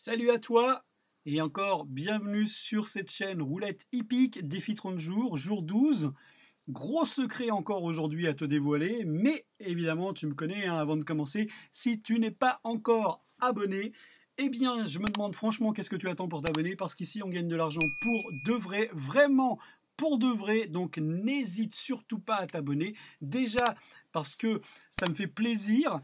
Salut à toi et encore bienvenue sur cette chaîne Roulette Hippique, défi 30 jours, jour 12. Gros secret encore aujourd'hui à te dévoiler, mais évidemment tu me connais hein, avant de commencer, si tu n'es pas encore abonné, eh bien je me demande franchement qu'est-ce que tu attends pour t'abonner, parce qu'ici on gagne de l'argent pour de vrai, vraiment pour de vrai, donc n'hésite surtout pas à t'abonner, déjà parce que ça me fait plaisir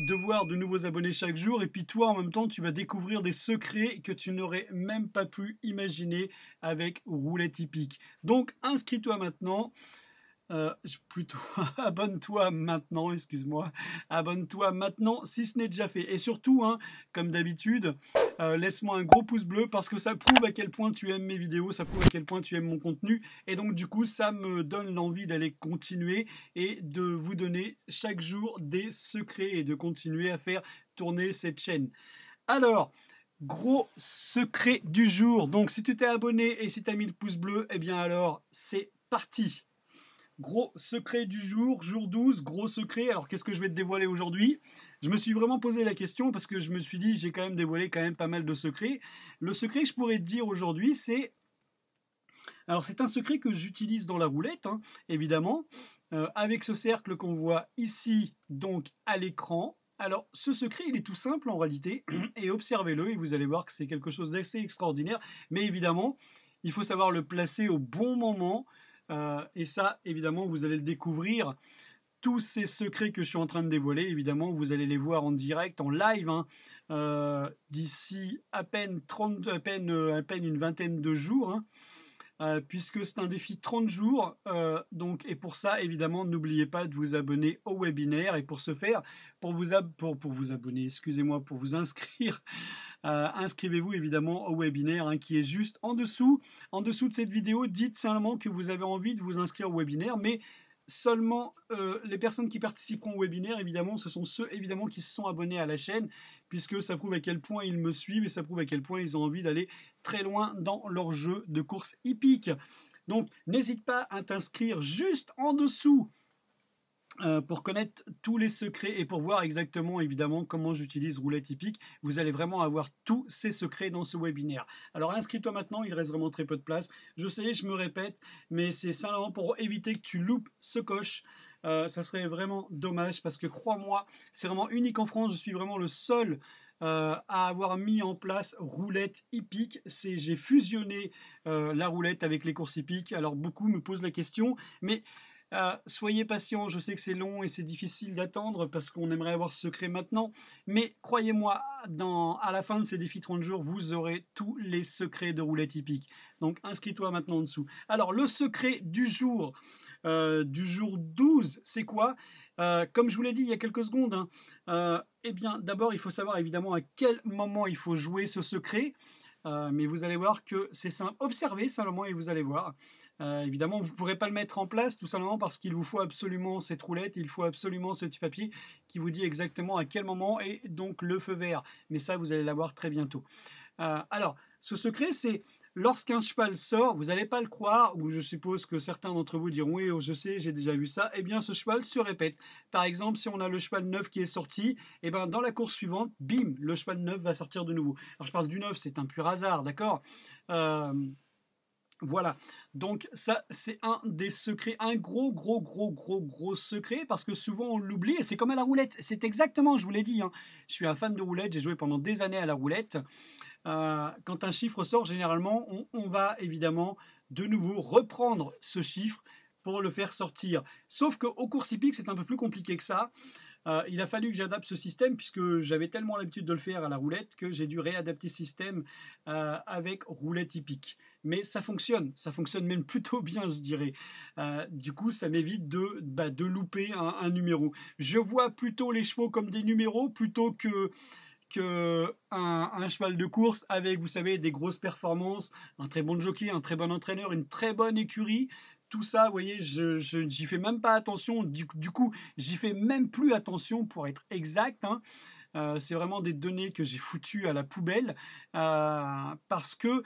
de voir de nouveaux abonnés chaque jour, et puis toi en même temps tu vas découvrir des secrets que tu n'aurais même pas pu imaginer avec Roulette Hippique. Donc inscris-toi maintenant. Plutôt abonne-toi maintenant, excuse-moi. Abonne-toi maintenant si ce n'est déjà fait. Et surtout, hein, comme d'habitude, laisse-moi un gros pouce bleu parce que ça prouve à quel point tu aimes mes vidéos, ça prouve à quel point tu aimes mon contenu. Et donc du coup, ça me donne l'envie d'aller continuer et de vous donner chaque jour des secrets et de continuer à faire tourner cette chaîne. Alors, gros secret du jour. Donc si tu t'es abonné et si tu as mis le pouce bleu, eh bien alors c'est parti. Gros secret du jour, jour 12, gros secret. Alors qu'est-ce que je vais te dévoiler aujourd'hui? Je me suis vraiment posé la question parce que je me suis dit j'ai quand même dévoilé quand même pas mal de secrets. Le secret que je pourrais te dire aujourd'hui c'est... Alors c'est un secret que j'utilise dans la roulette, hein, évidemment, avec ce cercle qu'on voit ici donc à l'écran. Alors ce secret il est tout simple en réalité et observez-le et vous allez voir que c'est quelque chose d'assez extraordinaire. Mais évidemment il faut savoir le placer au bon moment. Et ça, évidemment, vous allez le découvrir. Tous ces secrets que je suis en train de dévoiler, évidemment, vous allez les voir en direct, en live, hein, d'ici à peine une vingtaine de jours, hein, puisque c'est un défi 30 jours. Donc, et pour ça, évidemment, n'oubliez pas de vous abonner au webinaire. Et pour ce faire, pour vous abonner, excusez-moi, pour vous inscrire, inscrivez-vous évidemment au webinaire hein, qui est juste en dessous de cette vidéo. Dites simplement que vous avez envie de vous inscrire au webinaire, mais seulement les personnes qui participeront au webinaire, évidemment, ce sont ceux évidemment qui se sont abonnés à la chaîne, puisque ça prouve à quel point ils me suivent et ça prouve à quel point ils ont envie d'aller très loin dans leur jeu de course hippique. Donc n'hésite pas à t'inscrire juste en dessous pour connaître tous les secrets et pour voir exactement évidemment comment j'utilise Roulette Hippique. Vous allez vraiment avoir tous ces secrets dans ce webinaire. Alors inscris-toi maintenant, il reste vraiment très peu de place. Je sais, je me répète, mais c'est simplement pour éviter que tu loupes ce coche. Ça serait vraiment dommage parce que crois-moi, c'est vraiment unique en France. Je suis vraiment le seul à avoir mis en place Roulette Hippique. J'ai fusionné la roulette avec les courses hippiques. Alors beaucoup me posent la question, mais soyez patient, je sais que c'est long et c'est difficile d'attendre parce qu'on aimerait avoir ce secret maintenant, mais croyez-moi, à la fin de ces défis 30 jours, vous aurez tous les secrets de Roulette Hippique. Donc inscris-toi maintenant en dessous. Alors le secret du jour 12, c'est quoi? Comme je vous l'ai dit il y a quelques secondes, hein, eh bien d'abord il faut savoir évidemment à quel moment il faut jouer ce secret. Mais vous allez voir que c'est simple. Observez simplement et vous allez voir. Évidemment, vous ne pourrez pas le mettre en place tout simplement parce qu'il vous faut absolument cette roulette, il faut absolument ce petit papier qui vous dit exactement à quel moment et donc le feu vert. Mais ça, vous allez l'avoir très bientôt. Alors, ce secret, c'est lorsqu'un cheval sort, vous n'allez pas le croire, ou je suppose que certains d'entre vous diront oui, je sais, j'ai déjà vu ça, eh bien ce cheval se répète. Par exemple, si on a le cheval neuf qui est sorti, eh bien dans la course suivante, bim, le cheval neuf va sortir de nouveau. Alors je parle du neuf, c'est un pur hasard, d'accord voilà, donc ça c'est un des secrets, un gros secret, parce que souvent on l'oublie, et c'est comme à la roulette, c'est exactement, je vous l'ai dit, hein, je suis un fan de roulette, j'ai joué pendant des années à la roulette. Quand un chiffre sort, généralement, on va évidemment de nouveau reprendre ce chiffre pour le faire sortir. Sauf qu'au courses hippiques, c'est un peu plus compliqué que ça. Il a fallu que j'adapte ce système puisque j'avais tellement l'habitude de le faire à la roulette que j'ai dû réadapter ce système avec Roulette Hippique. Mais ça fonctionne même plutôt bien, je dirais. Du coup, ça m'évite de louper un numéro. Je vois plutôt les chevaux comme des numéros plutôt que un cheval de course avec, vous savez, des grosses performances, un très bon jockey, un très bon entraîneur, une très bonne écurie. Tout ça, vous voyez, j'y fais même pas attention. Du coup, j'y fais même plus attention pour être exact. Hein. c'est vraiment des données que j'ai foutues à la poubelle parce que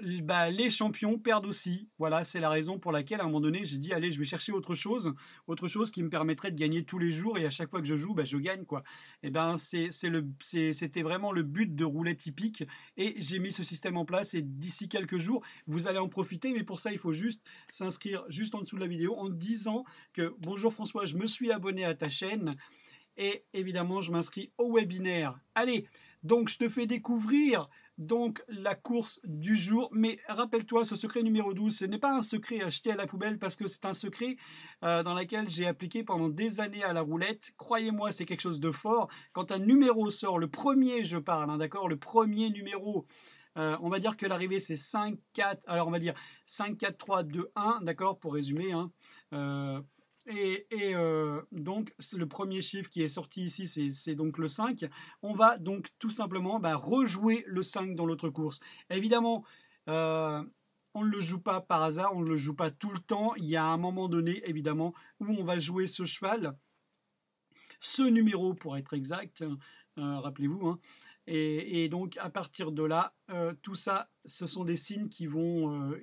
les champions perdent aussi. Voilà, c'est la raison pour laquelle à un moment donné j'ai dit allez, je vais chercher autre chose qui me permettrait de gagner tous les jours et à chaque fois que je joue, je gagne quoi. Et ben c'était vraiment le but de Roulette Hippique et j'ai mis ce système en place et d'ici quelques jours vous allez en profiter, mais pour ça il faut juste s'inscrire juste en dessous de la vidéo en disant que bonjour François, je me suis abonné à ta chaîne et évidemment je m'inscris au webinaire. Allez, donc je te fais découvrir donc la course du jour, mais rappelle-toi ce secret numéro 12, ce n'est pas un secret acheté à la poubelle parce que c'est un secret dans lequel j'ai appliqué pendant des années à la roulette. Croyez-moi, c'est quelque chose de fort. Quand un numéro sort, le premier je parle, d'accord, le premier numéro, on va dire que l'arrivée c'est 5, 4, alors on va dire 5, 4, 3, 2, 1, d'accord, pour résumer, hein. Donc le premier chiffre qui est sorti ici c'est donc le 5. On va donc tout simplement rejouer le 5 dans l'autre course. Évidemment on ne le joue pas par hasard, on ne le joue pas tout le temps. Il y a un moment donné évidemment où on va jouer ce cheval, ce numéro pour être exact, rappelez-vous, hein. Et donc à partir de là, tout ça, ce sont des signes qui vont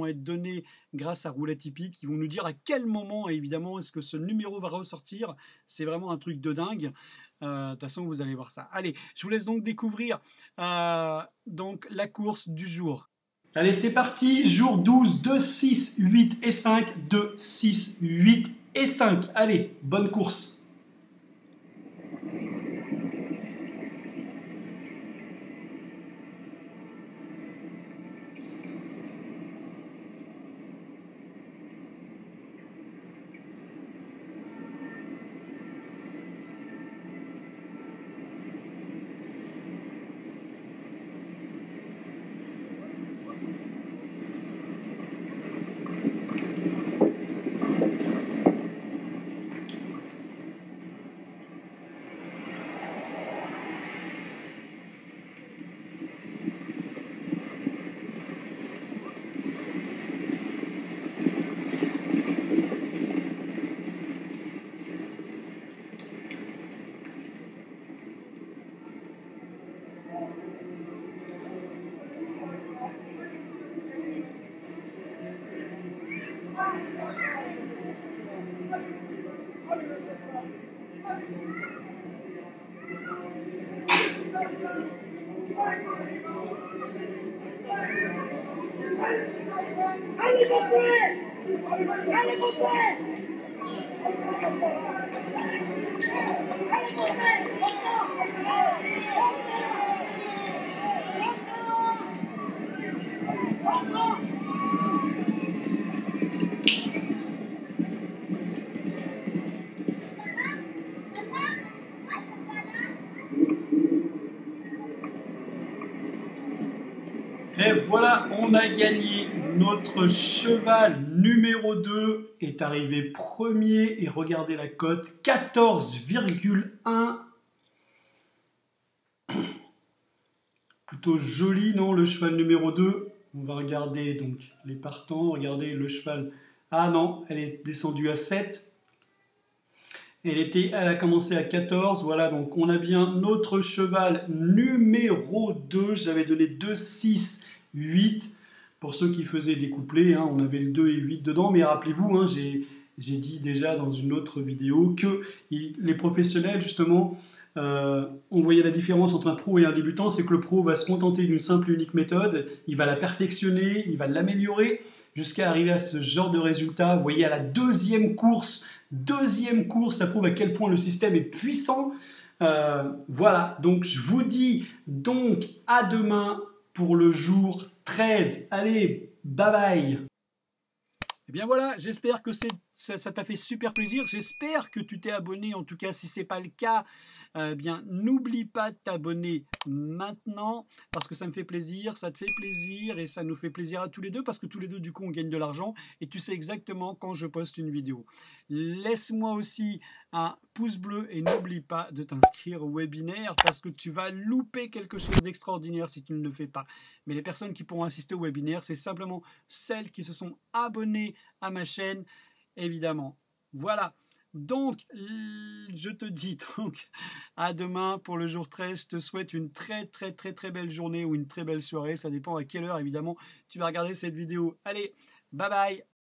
être donnés grâce à Roulette Hippique, qui vont nous dire à quel moment, évidemment, est-ce que ce numéro va ressortir. C'est vraiment un truc de dingue. De toute façon, vous allez voir ça. Allez, je vous laisse donc découvrir donc la course du jour. Allez, c'est parti. Jour 12, 2, 6, 8 et 5. 2, 6, 8 et 5. Allez, bonne course. Et voilà, on a gagné. Notre cheval numéro 2 est arrivé premier et regardez la cote, 14,1. Plutôt joli, non, le cheval numéro 2. On va regarder donc les partants, regardez le cheval. Ah non, elle est descendue à 7. Elle a commencé à 14, voilà, donc on a bien notre cheval numéro 2, j'avais donné 2, 6, 8, pour ceux qui faisaient des couplets, hein, on avait le 2 et 8 dedans, mais rappelez-vous, hein, j'ai dit déjà dans une autre vidéo que les professionnels, justement, on voyait la différence entre un pro et un débutant, c'est que le pro va se contenter d'une simple et unique méthode, il va la perfectionner, il va l'améliorer, jusqu'à arriver à ce genre de résultat. Vous voyez, à la deuxième course, ça prouve à quel point le système est puissant. Voilà, donc je vous dis donc à demain pour le jour 13. Allez, bye bye. Et bien voilà, j'espère que ça t'a fait super plaisir. J'espère que tu t'es abonné. En tout cas, si ce n'est pas le cas, bien n'oublie pas de t'abonner maintenant parce que ça me fait plaisir, ça te fait plaisir et ça nous fait plaisir à tous les deux parce que tous les deux du coup on gagne de l'argent et tu sais exactement quand je poste une vidéo. Laisse-moi aussi un pouce bleu et n'oublie pas de t'inscrire au webinaire parce que tu vas louper quelque chose d'extraordinaire si tu ne le fais pas. Mais les personnes qui pourront assister au webinaire, c'est simplement celles qui se sont abonnées à ma chaîne, évidemment. Voilà. Donc, je te dis donc à demain pour le jour 13. Je te souhaite une très très très très belle journée ou une très belle soirée. Ça dépend à quelle heure évidemment tu vas regarder cette vidéo. Allez, bye bye.